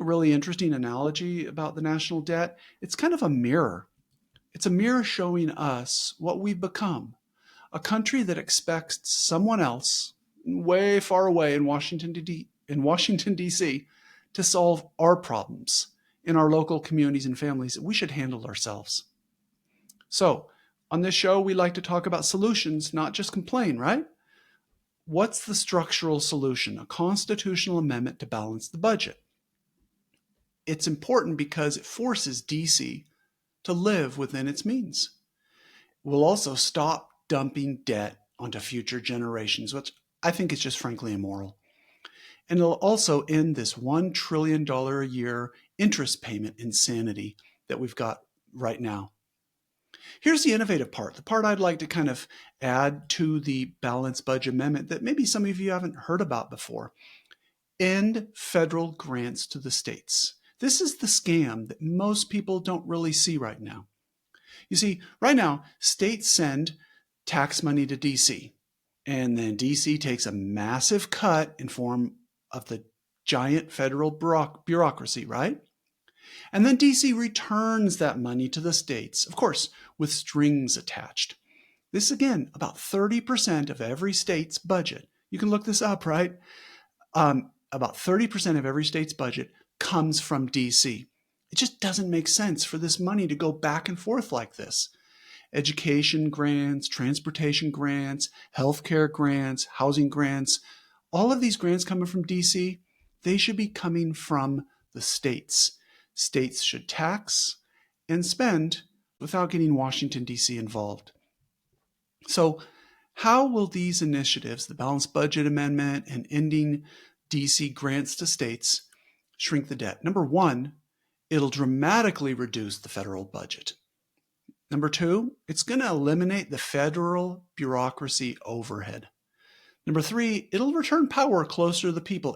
A really interesting analogy about the national debt. It's kind of a mirror. It's a mirror showing us what we've become. A country that expects someone else way far away in Washington D.C. to solve our problems in our local communities and families that we should handle ourselves. So, on this show, we like to talk about solutions, not just complain, right? What's the structural solution? A constitutional amendment to balance the budget. It's important because it forces DC to live within its means. We'll also stop dumping debt onto future generations, which I think is just frankly immoral. And it'll also end this $1 trillion a year interest payment insanity that we've got right now. Here's the innovative part, the part I'd like to kind of add to the balanced budget amendment that maybe some of you haven't heard about before. End federal grants to the states. This is the scam that most people don't really see right now. You see, right now, states send tax money to DC, and then DC takes a massive cut in form of the giant federal bureaucracy, right? And then DC returns that money to the states, of course, with strings attached. This is, again, about 30% of every state's budget. You can look this up, right? About 30% of every state's budget comes from DC. It just doesn't make sense for this money to go back and forth like this. Education grants, transportation grants, healthcare grants, housing grants, all of these grants coming from DC, they should be coming from the states. States should tax and spend without getting Washington, D.C. involved. So how will these initiatives, the Balanced Budget Amendment and ending D.C. grants to states, shrink the debt? Number one, it'll dramatically reduce the federal budget. Number two, it's going to eliminate the federal bureaucracy overhead. Number three, it'll return power closer to the people.